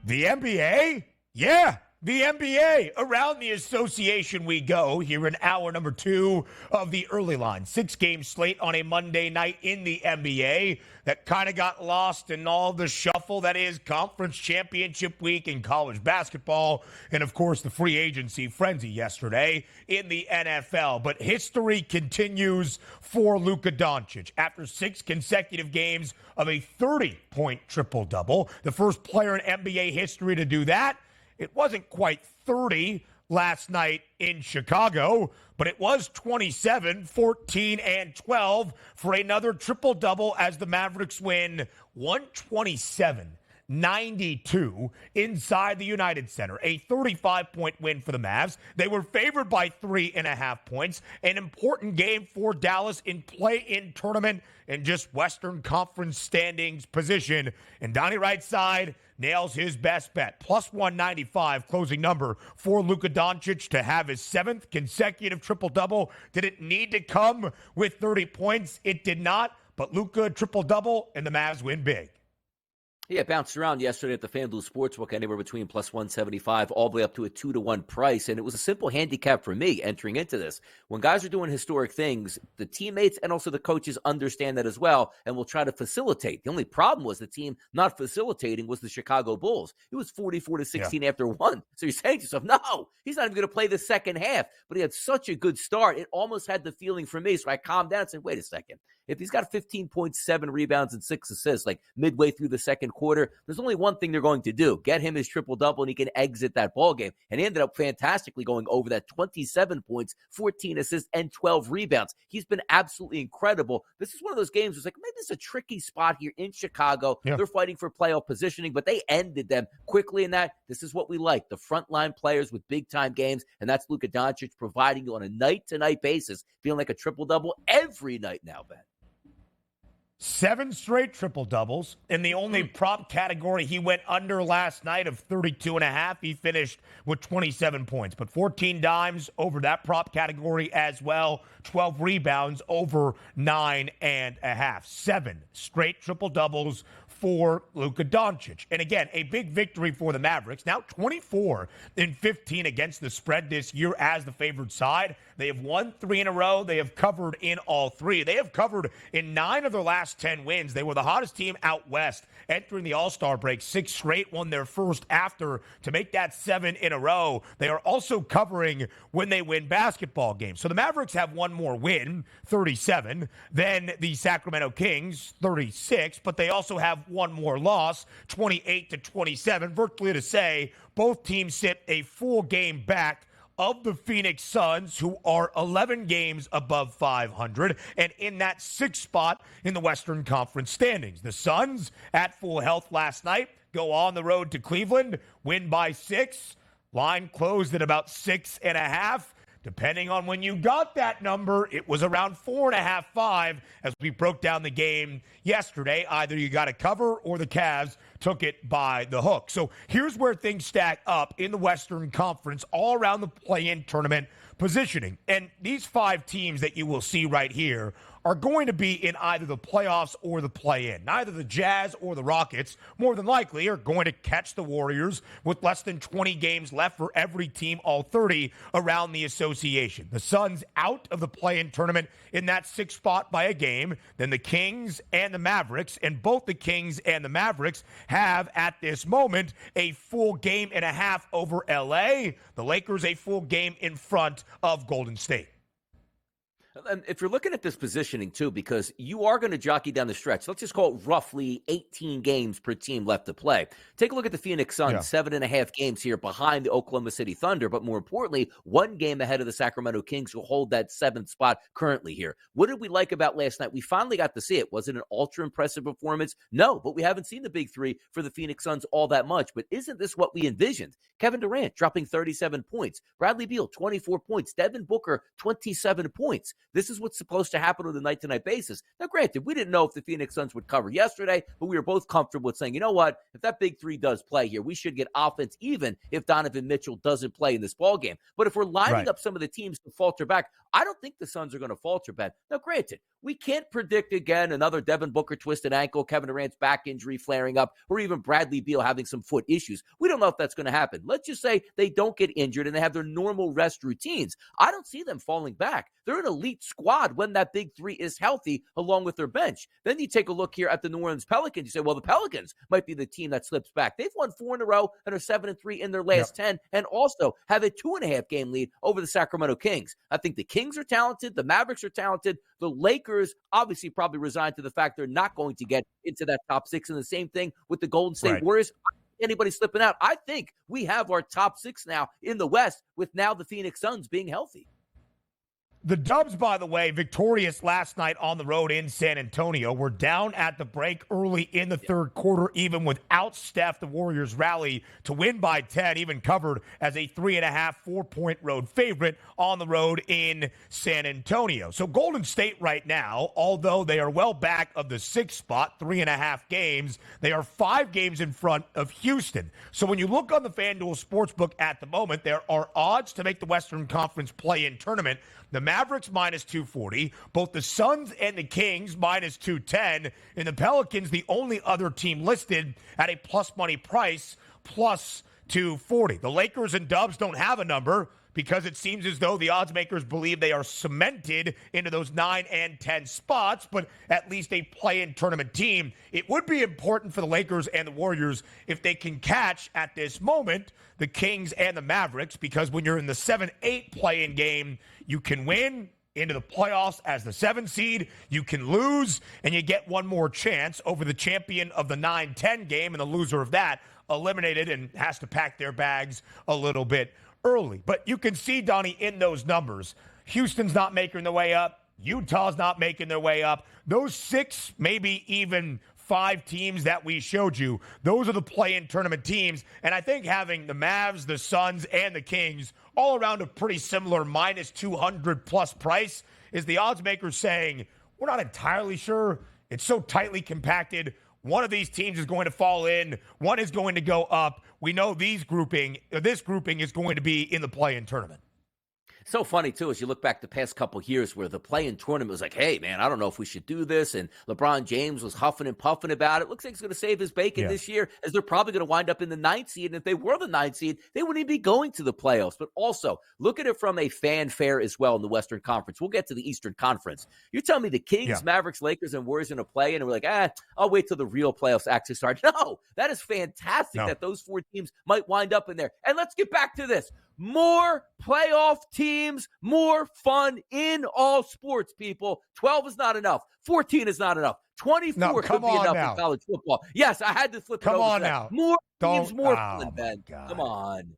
The NBA? Yeah, the NBA. Around the association we go here in hour number 2 of the early line. 6-game slate on a Monday night in the NBA that kind of got lost in all the shuffle that is conference championship week in college basketball. And, of course, the free agency frenzy yesterday in the NFL. But history continues for Luka Doncic. After 6 consecutive games of a 30-point triple-double, the first player in NBA history to do that. It wasn't quite 30 last night in Chicago, but it was 27, 14, and 12 for another triple-double as the Mavericks win 127-92 inside the United Center. A 35-point win for the Mavs. They were favored by 3.5 points. An important game for Dallas in play-in tournament and just Western Conference standings position. And Donnie Rightside nails his best bet. Plus 195 closing number for Luka Doncic to have his 7th consecutive triple-double. Did it need to come with 30 points? It did not, but Luka triple-double and the Mavs win big. Yeah, it bounced around yesterday at the FanDuel Sportsbook, anywhere between plus 175 all the way up to a 2-1 price. And it was a simple handicap for me entering into this. When guys are doing historic things, the teammates and also the coaches understand that as well and will try to facilitate. The only problem was the team not facilitating was the Chicago Bulls. It was 44-16 after 1. So you're saying to yourself, no, he's not even going to play the second half. But he had such a good start. It almost had the feeling for me. So I calmed down and said, wait a second. If he's got 15.7 rebounds and 6 assists, like midway through the second quarter, there's only one thing they're going to do. Get him his triple-double, and he can exit that ball game. And he ended up fantastically going over that 27 points, 14 assists, and 12 rebounds. He's been absolutely incredible. This is one of those games where it's like, maybe it's a tricky spot here in Chicago. Yeah. They're fighting for playoff positioning, but they ended them quickly in that. This is what we like, the frontline players with big-time games, and that's Luka Doncic providing you on a night-to-night basis, feeling like a triple-double every night now, Ben. 7 straight triple-doubles. In the only prop category he went under last night of 32.5, he finished with 27 points. But 14 dimes over that prop category as well. 12 rebounds over 9.5. 7 straight triple-doubles for Luka Doncic. And again, a big victory for the Mavericks. Now 24-15 against the spread this year as the favored side. They have won 3 in a row. They have covered in all 3. They have covered in 9 of their last 10 wins. They were the hottest team out west entering the All-Star break. 6 straight, won their first after to make that 7 in a row. They are also covering when they win basketball games. So the Mavericks have one more win, 37, than the Sacramento Kings, 36, but they also have one more loss, 28-27, virtually to say both teams sit a full game back of the Phoenix Suns, who are 11 games above 500 and in that 6th spot in the Western Conference standings. The Suns, at full health last night, go on the road to Cleveland, win by 6. Line closed at about 6.5. Depending on when you got that number, it was around 4.5, 5 as we broke down the game yesterday. Either you got a cover or the Cavs took it by the hook. So here's where things stack up in the Western Conference all around the play-in tournament positioning. And these 5 teams that you will see right here are going to be in either the playoffs or the play-in. Neither the Jazz or the Rockets, more than likely, are going to catch the Warriors with less than 20 games left for every team, all 30 around the association. The Suns out of the play-in tournament in that 6th spot by a game. Then the Kings and the Mavericks, and both the Kings and the Mavericks have, at this moment, a full game and a half over L.A. The Lakers a full game in front of Golden State. And if you're looking at this positioning, too, because you are going to jockey down the stretch, let's just call it roughly 18 games per team left to play. Take a look at the Phoenix Suns, 7.5 games here behind the Oklahoma City Thunder, but more importantly, 1 game ahead of the Sacramento Kings, who hold that 7th spot currently here. What did we like about last night? We finally got to see it. Was it an ultra-impressive performance? No, but we haven't seen the big 3 for the Phoenix Suns all that much. But isn't this what we envisioned? Kevin Durant dropping 37 points. Bradley Beal, 24 points. Devin Booker, 27 points. This is what's supposed to happen on a night-to-night basis. Now, granted, we didn't know if the Phoenix Suns would cover yesterday, but we were both comfortable with saying, you know what? If that big 3 does play here, we should get offense even if Donovan Mitchell doesn't play in this ballgame. But if we're lining up some of the teams to falter back, I don't think the Suns are going to falter, Ben. Now, granted, we can't predict again another Devin Booker twisted ankle, Kevin Durant's back injury flaring up, or even Bradley Beal having some foot issues. We don't know if that's going to happen. Let's just say they don't get injured and they have their normal rest routines. I don't see them falling back. They're an elite squad when that big three is healthy, along with their bench. Then you take a look here at the New Orleans Pelicans. You say, well, the Pelicans might be the team that slips back. They've won 4 in a row and are 7-3 in their last 10, and also have a 2.5 game lead over the Sacramento Kings. I think the Kings are talented. The Mavericks are talented. The Lakers obviously probably resigned to the fact they're not going to get into that top 6. And the same thing with the Golden State Warriors. Anybody slipping out? I think we have our top 6 now in the West, with now the Phoenix Suns being healthy. The Dubs, by the way, victorious last night on the road in San Antonio. Were down at the break early in the third quarter, even without Steph. The Warriors rally to win by 10, even covered as a 3.5, 4-point road favorite on the road in San Antonio. So Golden State right now, although they are well back of the 6th spot, 3.5 games, they are 5 games in front of Houston. So when you look on the FanDuel Sportsbook at the moment, there are odds to make the Western Conference play-in tournament. The Mavericks minus 240, both the Suns and the Kings minus 210, and the Pelicans, the only other team listed at a plus money price, plus 240. The Lakers and Dubs don't have a number because it seems as though the odds makers believe they are cemented into those 9 and 10 spots, but at least a play-in tournament team. It would be important for the Lakers and the Warriors if they can catch, at this moment, the Kings and the Mavericks, because when you're in the 7-8 play-in game, you can win into the playoffs as the 7 seed, you can lose, and you get one more chance over the champion of the 9-10 game, and the loser of that eliminated and has to pack their bags a little bit early. But you can see, Donnie, in those numbers, Houston's not making their way up. Utah's not making their way up. Those 6, maybe even 5 teams that we showed you, those are the play-in tournament teams. And I think having the Mavs, the Suns, and the Kings all around a pretty similar minus 200 plus price is the odds makers saying, we're not entirely sure. It's so tightly compacted. One of these teams is going to fall in. One is going to go up. We know this grouping is going to be in the play-in tournament. So funny, too, as you look back the past couple of years where the play-in tournament was like, hey, man, I don't know if we should do this. And LeBron James was huffing and puffing about it. Looks like he's going to save his bacon this year, as they're probably going to wind up in the 9th seed. And if they were the 9th seed, they wouldn't even be going to the playoffs. But also, look at it from a fanfare as well in the Western Conference. We'll get to the Eastern Conference. You're telling me the Kings, Mavericks, Lakers, and Warriors are going to play in, and we're like, I'll wait till the real playoffs actually start. No, that is fantastic that those 4 teams might wind up in there. And let's get back to this. More playoff teams, more fun in all sports, people. 12 is not enough. 14 is not enough. 24 could be enough in college football. Yes, I had to flip it over. Come on now. More teams, more fun, Ben. Come on.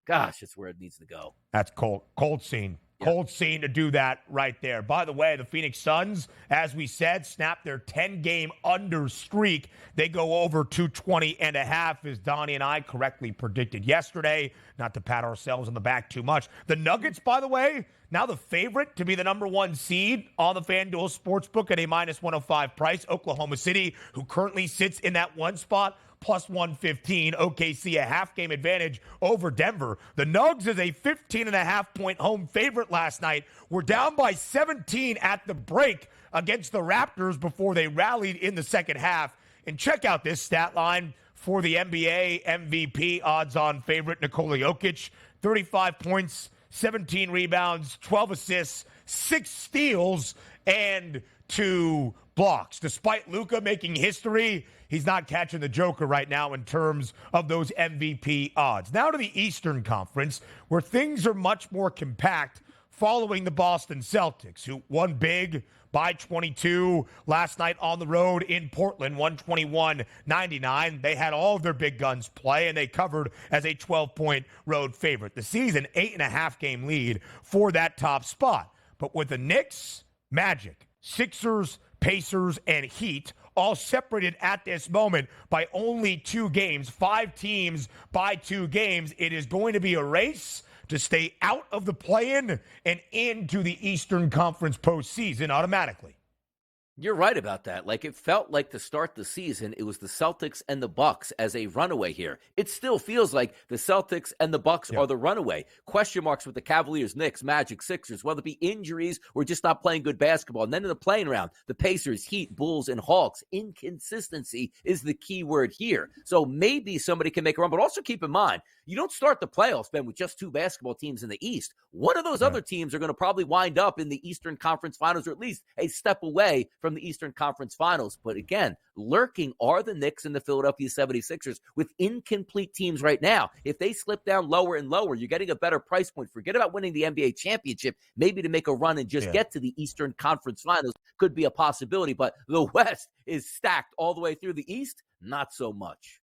Gosh, that's where it needs to go. That's cold. Cold scene. Cold scene to do that right there. By the way, the Phoenix Suns, as we said, snapped their 10-game under streak. They go over 220.5, as Donnie and I correctly predicted yesterday. Not to pat ourselves on the back too much. The Nuggets, by the way, now the favorite to be the number 1 seed on the FanDuel Sportsbook at a minus 105 price. Oklahoma City, who currently sits in that 1 spot, plus 115. OKC, a half-game advantage over Denver. The Nugs is a 15.5-point home favorite last night. We're down by 17 at the break against the Raptors before they rallied in the second half. And check out this stat line for the NBA MVP odds-on favorite, Nikola Jokic. 35 points, 17 rebounds, 12 assists, 6 steals, and 2 blocks. Despite Luka making history, he's not catching the Joker right now in terms of those MVP odds. Now to the Eastern Conference, where things are much more compact following the Boston Celtics, who won big by 22 last night on the road in Portland, 121-99. They had all of their big guns play, and they covered as a 12-point road favorite. The season, 8.5-game lead for that top spot. But with the Knicks, Magic, Sixers, Pacers, and Heat all separated at this moment by only 2 games, 5 teams by 2 games, it is going to be a race to stay out of the play-in and into the Eastern Conference postseason automatically. You're right about that. Like, it felt like to start the season, it was the Celtics and the Bucks as a runaway here. It still feels like the Celtics and the Bucks are the runaway. Question marks with the Cavaliers, Knicks, Magic, Sixers, whether it be injuries or just not playing good basketball. And then in the playing round, the Pacers, Heat, Bulls, and Hawks. Inconsistency is the key word here. So maybe somebody can make a run, but also keep in mind, you don't start the playoffs, Ben, with just two basketball teams in the East. One of those other teams are going to probably wind up in the Eastern Conference Finals, or at least a step away from the Eastern Conference Finals. But again, lurking are the Knicks and the Philadelphia 76ers with incomplete teams right now. If they slip down lower and lower, you're getting a better price point. Forget about winning the NBA championship. Maybe to make a run and just get to the Eastern Conference Finals could be a possibility. But the West is stacked all the way through. The East, not so much.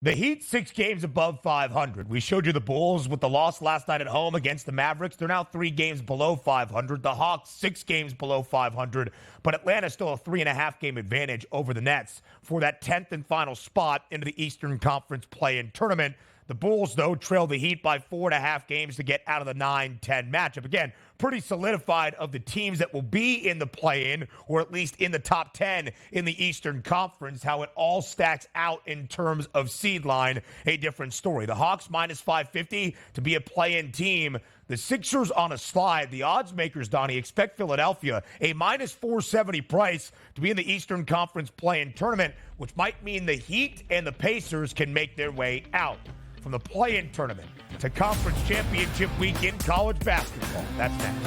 The Heat, 6 games above 500. We showed you the Bulls with the loss last night at home against the Mavericks. They're now 3 games below 500. The Hawks, 6 games below 500. But Atlanta still a 3.5 game advantage over the Nets for that 10th and final spot into the Eastern Conference play-in tournament. The Bulls, though, trail the Heat by 4.5 games to get out of the 9-10 matchup. Again, pretty solidified of the teams that will be in the play-in, or at least in the top 10 in the Eastern Conference. How it all stacks out in terms of seed line, a different story. The Hawks minus 550 to be a play-in team. The Sixers on a slide. The odds makers, Donnie, expect Philadelphia a minus 470 price to be in the Eastern Conference play-in tournament, which might mean the Heat and the Pacers can make their way out. From the play-in tournament to conference championship week in college basketball. That's next.